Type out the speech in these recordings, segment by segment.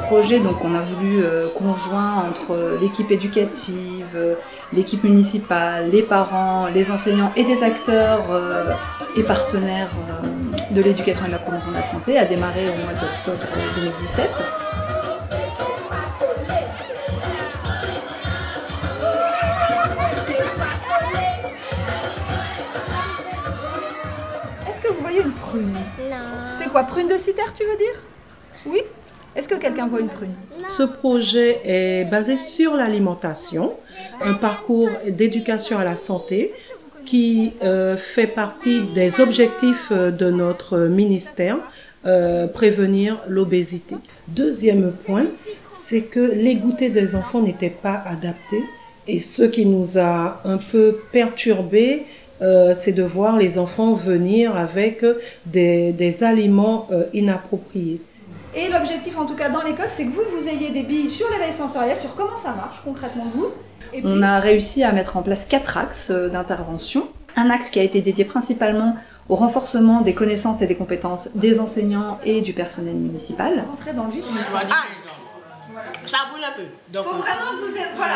projet donc, qu'on a voulu conjoint entre l'équipe éducative, l'équipe municipale, les parents, les enseignants et des acteurs et partenaires de l'éducation et de la promotion de la santé a démarré au mois d'octobre 2017. Est-ce que vous voyez une prune? Non. C'est quoi, prune de Citerre, tu veux dire? Oui? Est-ce que quelqu'un voit une prune? Ce projet est basé sur l'alimentation, un parcours d'éducation à la santé qui fait partie des objectifs de notre ministère, prévenir l'obésité. Deuxième point, c'est que les goûters des enfants n'étaient pas adaptés et ce qui nous a un peu perturbés, c'est de voir les enfants venir avec des aliments inappropriés. Et l'objectif, en tout cas dans l'école, c'est que vous ayez des billes sur l'éveil sensoriel, sur comment ça marche concrètement vous. Et puis... On a réussi à mettre en place 4 axes d'intervention. Un axe qui a été dédié principalement au renforcement des connaissances et des compétences des enseignants et du personnel municipal. Rentrer dans le vif. Ça brûle un peu. Donc, faut vraiment que vous ayez... Voilà.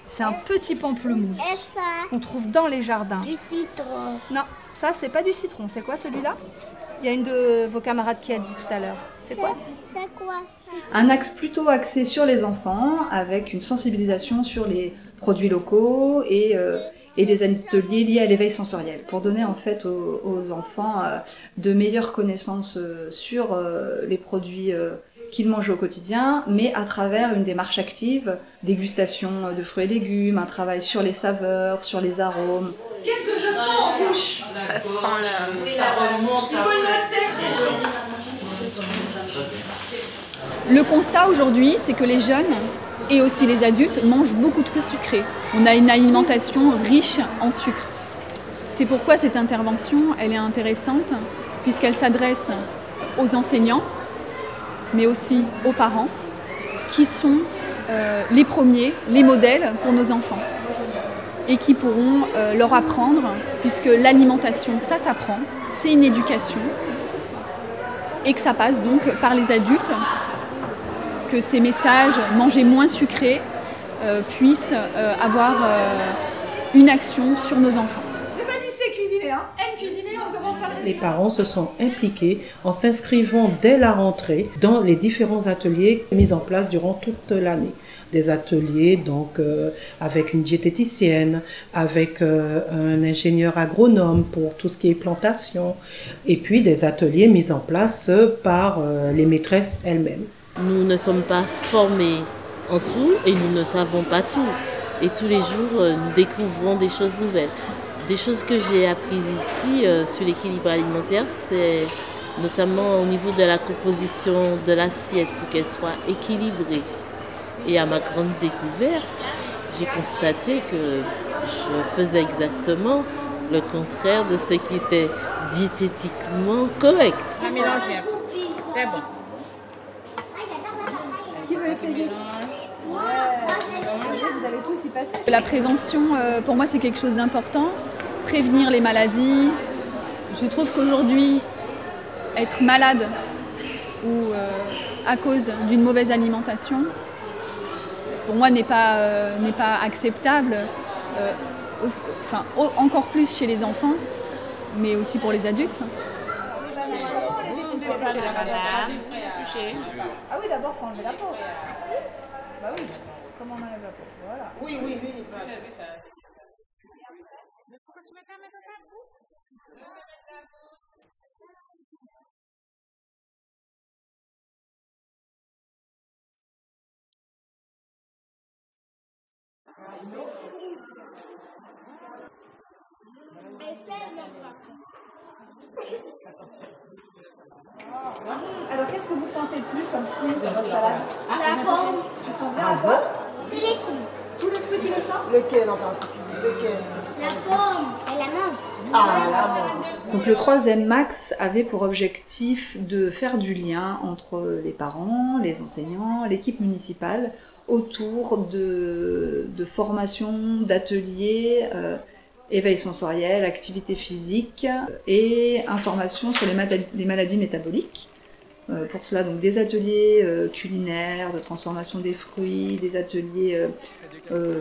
C'est un petit pamplemousse qu'on trouve dans les jardins. Du citron. Non, ça c'est pas du citron. C'est quoi celui-là? Il y a une de vos camarades qui a dit tout à l'heure. C'est quoi? C'est quoi? Un axe plutôt axé sur les enfants, avec une sensibilisation sur les produits locaux et des ateliers liés à l'éveil sensoriel, pour donner en fait aux enfants de meilleures connaissances sur les produits qu'ils mangent au quotidien, mais à travers une démarche active, dégustation de fruits et légumes, un travail sur les saveurs, sur les arômes. Qu'est-ce que je sens en bouche? ça sent le... Il faut le noter. Le constat aujourd'hui, c'est que les jeunes et aussi les adultes mangent beaucoup trop sucré. On a une alimentation riche en sucre. C'est pourquoi cette intervention, elle est intéressante, puisqu'elle s'adresse aux enseignants, mais aussi aux parents, qui sont les premiers, les modèles pour nos enfants, et qui pourront leur apprendre, puisque l'alimentation, ça s'apprend, c'est une éducation, et que ça passe donc par les adultes, que ces messages manger moins sucré puissent avoir une action sur nos enfants. J'ai pas dit c'est cuisiner, hein. Aime cuisiner, on demande pas le... Les parents se sont impliqués en s'inscrivant dès la rentrée dans les différents ateliers mis en place durant toute l'année. Des ateliers donc avec une diététicienne, avec un ingénieur agronome pour tout ce qui est plantation, et puis des ateliers mis en place par les maîtresses elles-mêmes. Nous ne sommes pas formés en tout et nous ne savons pas tout. Et tous les jours, nous découvrons des choses nouvelles. Des choses que j'ai apprises ici sur l'équilibre alimentaire, c'est notamment au niveau de la composition de l'assiette pour qu'elle soit équilibrée. Et à ma grande découverte, j'ai constaté que je faisais exactement le contraire de ce qui était diététiquement correct. Ça mélange bien. C'est bon. Qui veut essayer? Ouais. Vous allez tous y passer. La prévention, pour moi, c'est quelque chose d'important. Prévenir les maladies. Je trouve qu'aujourd'hui, être malade ou à cause d'une mauvaise alimentation, pour moi, n'est pas acceptable. Encore plus chez les enfants, mais aussi pour les adultes. Ah oui, d'abord, il faut enlever la peau. Bah oui, comment on enlève la peau? Voilà. Oui. Pourquoi tu mets ta main dans ta bouche? Alors, qu'est-ce que vous sentez le plus comme fruit dans votre salade? La pomme. Tu sens bien à toi? Tous les fruits. Tous les fruits, tu les sens? Lequel en particulier? Lequel? La pomme et la menthe. Ah, la menthe. Donc le troisième axe avait pour objectif de faire du lien entre les parents, les enseignants, l'équipe municipale autour de formations, d'ateliers, éveil sensoriel, activité physique et information sur les maladies métaboliques. pour cela donc des ateliers culinaires, de transformation des fruits, des ateliers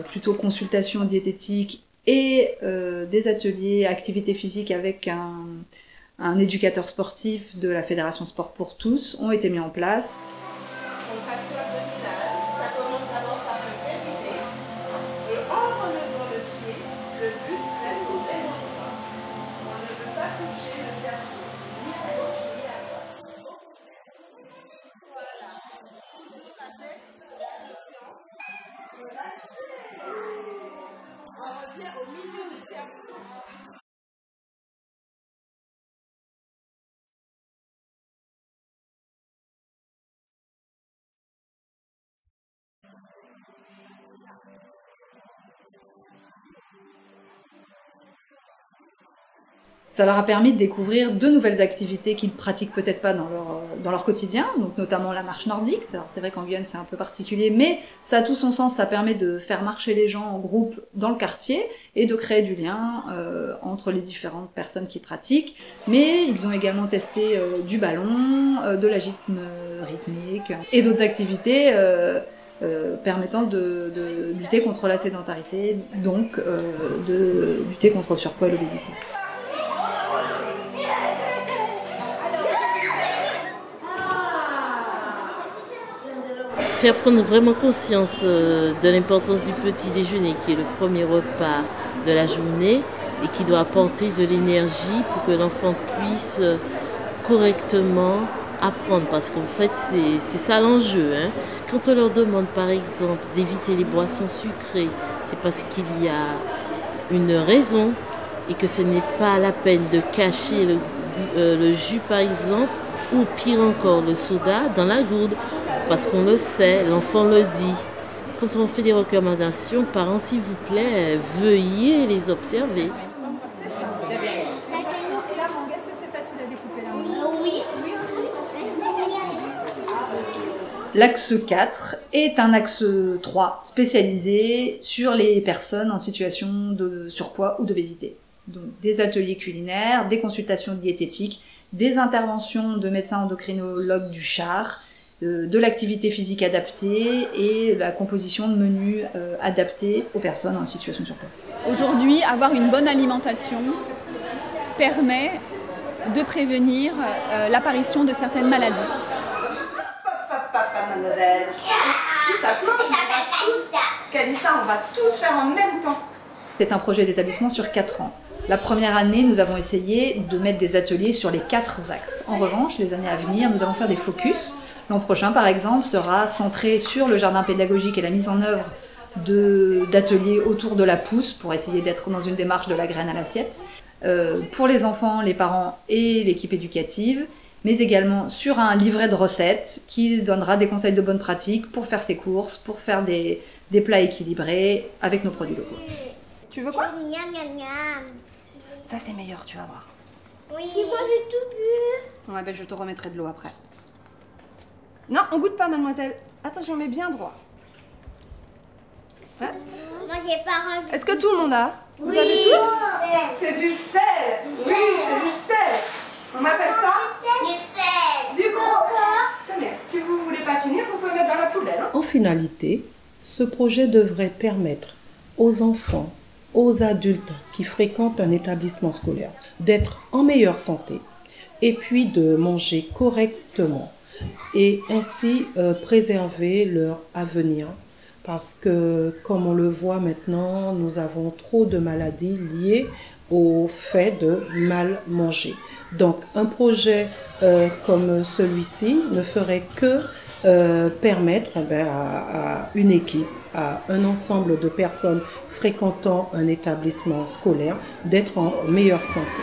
plutôt consultation diététique et des ateliers activité physique avec un éducateur sportif de la Fédération Sport pour tous ont été mis en place. Contraction abdominale, ça commence d'abord par le périnée et en relevant le pied, le buste reste ouvert. On ne peut pas toucher le cerceau, ni à gauche ni à droite. Voilà, toujours avec la conscience. Relâchez. On revient au milieu du cerceau. Ça leur a permis de découvrir de nouvelles activités qu'ils pratiquent peut-être pas dans leur quotidien, donc notamment la marche nordique. Alors c'est vrai qu'en Guyane c'est un peu particulier, mais ça a tout son sens, ça permet de faire marcher les gens en groupe dans le quartier et de créer du lien entre les différentes personnes qui pratiquent. Mais ils ont également testé du ballon, de la gym rythmique et d'autres activités permettant de lutter contre la sédentarité, donc de lutter contre le surpoids et l'obésité. Faire prendre vraiment conscience de l'importance du petit déjeuner, qui est le premier repas de la journée et qui doit apporter de l'énergie pour que l'enfant puisse correctement apprendre. Parce qu'en fait, c'est ça l'enjeu. Hein. Quand on leur demande, par exemple, d'éviter les boissons sucrées, c'est parce qu'il y a une raison et que ce n'est pas la peine de cacher le jus, par exemple, ou pire encore, le soda dans la gourde. Parce qu'on le sait, l'enfant le dit. Quand on fait des recommandations, parents, s'il vous plaît, veuillez les observer. C'est ça. Et la mangue, est-ce que c'est facile à découper la mangue? Oui. L'axe 4 est un axe 3 spécialisé sur les personnes en situation de surpoids ou d'obésité. Donc des ateliers culinaires, des consultations diététiques, des interventions de médecins endocrinologues du CHAR, de l'activité physique adaptée et la composition de menus adaptés aux personnes en situation de surpoids. Aujourd'hui, avoir une bonne alimentation permet de prévenir l'apparition de certaines maladies. Mademoiselle. Si ça saute, Kalissa, on va tous faire en même temps. C'est un projet d'établissement sur 4 ans. La première année, nous avons essayé de mettre des ateliers sur les 4 axes. En revanche, les années à venir, nous allons faire des focus. L'an prochain, par exemple, sera centré sur le jardin pédagogique et la mise en œuvre d'ateliers autour de la pousse pour essayer d'être dans une démarche de la graine à l'assiette. Pour les enfants, les parents et l'équipe éducative, mais également sur un livret de recettes qui donnera des conseils de bonne pratique pour faire ses courses, pour faire des plats équilibrés avec nos produits locaux. Tu veux quoi? Miam, miam, miam. Ça c'est meilleur, tu vas voir. Oui. Moi j'ai tout bu. Ouais, ben je te remettrai de l'eau après. Non, on goûte pas, mademoiselle. Attention, mets bien droit. Hein? Moi j'ai pas rajouté. Est-ce que tout le monde a? Vous Oui. avez tous? C'est du sel. Oui, c'est du sel. On appelle ça Du sel. du coca. Tenez, si vous voulez pas finir, vous pouvez mettre dans la poubelle. Hein? En finalité, ce projet devrait permettre aux enfants, aux adultes qui fréquentent un établissement scolaire d'être en meilleure santé et puis de manger correctement et ainsi préserver leur avenir. Parce que, comme on le voit maintenant, nous avons trop de maladies liées au fait de mal manger. Donc, un projet comme celui-ci ne ferait que permettre à une équipe, à un ensemble de personnes fréquentant un établissement scolaire d'être en meilleure santé.